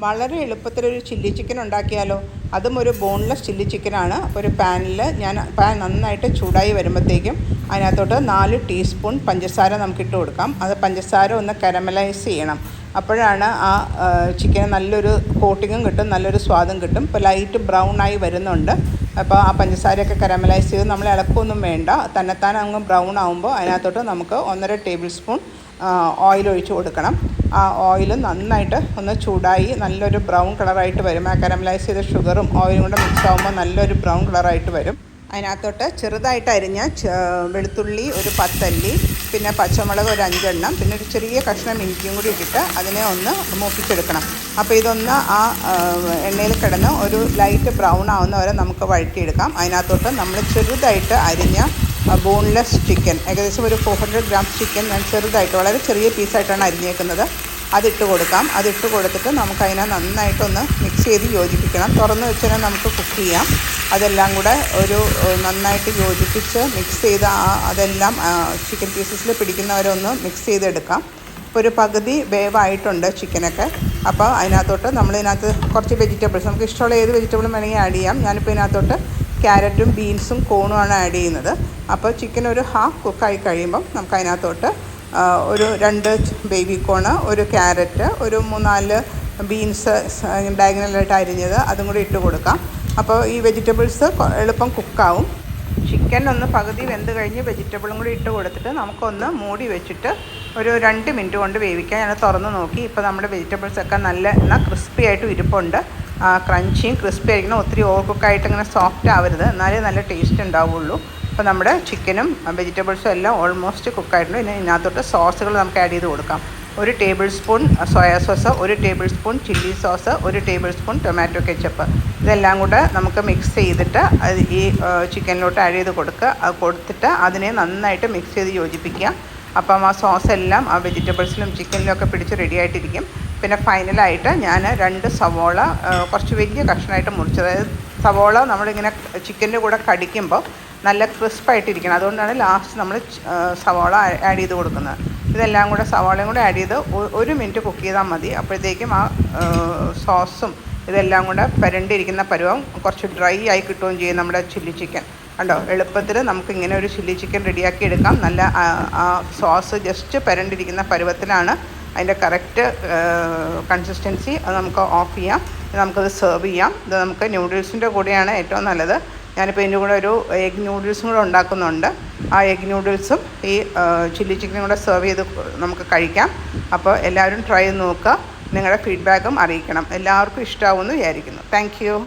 വളരെ എളുപ്പത്തിലൊരു chilli chicken ഉണ്ടാക്കിയാലോ. അതും ഒരു ബോൺലെസ് ചില്ലി ചിക്കനാണ്. അപ്പോൾ ഒരു പാനിൽ പാൻ നന്നായിട്ട് ചൂടായി വരുമ്പോഴത്തേക്കും അതിനകത്തോട്ട് 4 ടീസ്പൂൺ പഞ്ചസാര നമുക്കിട്ട് കൊടുക്കാം. അത് പഞ്ചസാര ഒന്ന് കാരമലൈസ് ചെയ്യണം. അപ്പോഴാണ് ആ ചിക്കന് നല്ലൊരു കോട്ടിങ്ങും കിട്ടും, നല്ലൊരു സ്വാദും കിട്ടും. ഇപ്പോൾ ലൈറ്റ് ബ്രൗൺ ആയി വരുന്നുണ്ട്. അപ്പോൾ ആ പഞ്ചസാരയൊക്കെ കാരമലൈസ് ചെയ്ത് നമ്മൾ ഇളക്കൊന്നും വേണ്ട. തന്നെത്താൻ അങ്ങ് ബ്രൗൺ ആകുമ്പോൾ അതിനകത്തോട്ട് നമുക്ക് 1.5 ടേബിൾ സ്പൂൺ ഓയിൽ ഒഴിച്ച് കൊടുക്കണം. ആ ഓയിൽ നന്നായിട്ട് ഒന്ന് ചൂടായി നല്ലൊരു ബ്രൗൺ കളറായിട്ട് വരും. ആ കാരമലൈസ് ചെയ്ത ഷുഗറും ഓയിലും കൂടെ മിക്സ് ആകുമ്പോൾ നല്ലൊരു ബ്രൗൺ കളറായിട്ട് വരും. അതിനകത്തോട്ട് ചെറുതായിട്ട് അരിഞ്ഞ വെളുത്തുള്ളി ഒരു 10 അല്ലി, പിന്നെ പച്ചമുളക് ഒരു 5 എണ്ണം, പിന്നെ ഒരു ചെറിയ കഷ്ണം ഇഞ്ചിയും കൂടി ഇട്ടിട്ട് അതിനെ ഒന്ന് മൂപ്പിച്ചെടുക്കണം. അപ്പോൾ ഇതൊന്ന് ആ എണ്ണയിൽ കിടന്ന് ഒരു ലൈറ്റ് ബ്രൗൺ ആവുന്ന വരെ നമുക്ക് വഴറ്റിയെടുക്കാം. അതിനകത്തോട്ട് നമ്മൾ ചെറുതായിട്ട് അരിഞ്ഞ ബോൺലെസ് ചിക്കൻ, ഏകദേശം ഒരു 400 ഗ്രാംസ് ചിക്കൻ ഞാൻ ചെറുതായിട്ട് വളരെ ചെറിയ പീസായിട്ടാണ് അരിഞ്ഞേക്കുന്നത്, അതിട്ട് കൊടുക്കാം. അതിട്ട് കൊടുത്തിട്ട് നമുക്കതിനെ നന്നായിട്ടൊന്ന് മിക്സ് ചെയ്ത് യോജിപ്പിക്കണം. തുറന്ന് വെച്ചാൽ നമുക്ക് കുക്ക് ചെയ്യാം. അതെല്ലാം കൂടെ ഒരു നന്നായിട്ട് യോജിപ്പിച്ച് മിക്സ് ചെയ്ത് അതെല്ലാം ചിക്കൻ പീസസിൽ പിടിക്കുന്നവരെ ഒന്ന് മിക്സ് ചെയ്തെടുക്കാം. ഇപ്പോൾ ഒരു പകുതി വേവായിട്ടുണ്ട് ചിക്കനൊക്കെ. അപ്പോൾ അതിനകത്തോട്ട് നമ്മളിതിനകത്ത് കുറച്ച് വെജിറ്റബിൾസ്, നമുക്ക് ഇഷ്ടമുള്ള ഏത് വെജിറ്റബിളും വേണമെങ്കിൽ ആഡ് ചെയ്യാം. ഞാനിപ്പോൾ ഇതിനകത്തോട്ട് ക്യാരറ്റും ബീൻസും കോണുമാണ് ആഡ് ചെയ്യുന്നത്. അപ്പോൾ ചിക്കൻ ഒരു ഹാഫ് കുക്കായി കഴിയുമ്പം നമുക്ക് അതിനകത്തോട്ട് ഒരു 2 ബേബി കോണ്, ഒരു ക്യാരറ്റ്, ഒരു 3-4 ബീൻസ് ഡയഗണലായിട്ട് അരിഞ്ഞത് അതും കൂടി ഇട്ട് കൊടുക്കാം. അപ്പോൾ ഈ വെജിറ്റബിൾസ് എളുപ്പം കുക്കാവും. ചിക്കൻ ഒന്ന് പകുതി വെന്ത് കഴിഞ്ഞ് വെജിറ്റബിളും കൂടി ഇട്ട് കൊടുത്തിട്ട് നമുക്കൊന്ന് മൂടി വെച്ചിട്ട് ഒരു 2 മിനിറ്റ് കൊണ്ട് വേവിക്കാം. ഞാൻ തുറന്ന് നോക്കി. ഇപ്പോൾ നമ്മുടെ വെജിറ്റബിൾസൊക്കെ നല്ല ക്രിസ്പി ആയിട്ട് ഇരിപ്പുണ്ട്. ക്രഞ്ചിയും ക്രിസ്പി ആയിരിക്കണം. ഒത്തിരി ഓവർ കുക്കായിട്ട് ഇങ്ങനെ സോഫ്റ്റ് ആവരുത്, എന്നാലേ നല്ല ടേസ്റ്റ് ഉണ്ടാവുള്ളൂ. അപ്പോൾ നമ്മുടെ ചിക്കനും വെജിറ്റബിൾസും എല്ലാം ഓൾമോസ്റ്റ് കുക്കായിട്ടുണ്ട്. ഇനി ഇതിനകത്തോട്ട് സോസുകൾ നമുക്ക് ആഡ് ചെയ്ത് കൊടുക്കാം. 1 table spoon soya sauce, 1 table spoon chilli sauce, 1 table spoon tomato ketchup. ഇതെല്ലാം കൂടെ നമുക്ക് മിക്സ് ചെയ്തിട്ട് ഈ ചിക്കനിലോട്ട് ആഡ് ചെയ്ത് കൊടുത്തിട്ട് അതിനെ നന്നായിട്ട് മിക്സ് ചെയ്ത് യോജിപ്പിക്കുക. അപ്പം ആ സോസ് എല്ലാം ആ വെജിറ്റബിൾസിലും ചിക്കനിലും ഒക്കെ പിടിച്ച് റെഡി ആയിട്ടിരിക്കും. പിന്നെ ഫൈനലായിട്ട് ഞാൻ 2 സവോള കുറച്ച് വലിയ കഷ്ണമായിട്ട് മുറിച്ചത്. അതായത് സവോള നമ്മളിങ്ങനെ ചിക്കൻ്റെ കൂടെ കടിക്കുമ്പോൾ നല്ല ക്രിസ്പായിട്ടിരിക്കണം. അതുകൊണ്ടാണ് ലാസ്റ്റ് നമ്മൾ സവോള ആഡ് ചെയ്ത് കൊടുക്കുന്നത്. ഇതെല്ലാം കൂടെ സവോളയും കൂടെ ആഡ് ചെയ്ത് 1 മിനിറ്റ് കുക്ക് ചെയ്താൽ മതി. അപ്പോഴത്തേക്കും ആ സോസും ഇതെല്ലാം കൂടെ പുരണ്ടിരിക്കുന്ന പരുവം കുറച്ച് ഡ്രൈ ആയി കിട്ടുകയും ചെയ്യും നമ്മുടെ ചില്ലി ചിക്കൻ. കണ്ടോ, എളുപ്പത്തിൽ നമുക്കിങ്ങനെ ഒരു ചില്ലി ചിക്കൻ റെഡിയാക്കി എടുക്കാം. നല്ല ആ സോസ് ജസ്റ്റ് പുരണ്ടിരിക്കുന്ന പരുവത്തിലാണ് അതിൻ്റെ കറക്റ്റ് കൺസിസ്റ്റൻസി. അത് നമുക്ക് ഓഫ് ചെയ്യാം. നമുക്കത് സെർവ് ചെയ്യാം. ഇത് നമുക്ക് ന്യൂഡിൽസിൻ്റെ കൂടെയാണ് ഏറ്റവും നല്ലത്. ഞാനിപ്പോൾ ഇതിൻ്റെ കൂടെ ഒരു എഗ് നൂഡിൽസും കൂടെ ഉണ്ടാക്കുന്നുണ്ട്. ആ എഗ് നൂഡിൽസും ഈ ചില്ലി ചിക്കനും കൂടെ സെർവ് ചെയ്ത് നമുക്ക് കഴിക്കാം. അപ്പോൾ എല്ലാവരും ട്രൈ ചെയ്ത് നോക്കുക. നിങ്ങളുടെ ഫീഡ്ബാക്കും അറിയിക്കണം. എല്ലാവർക്കും ഇഷ്ടമാവുമെന്ന് വിചാരിക്കുന്നു. Thank you.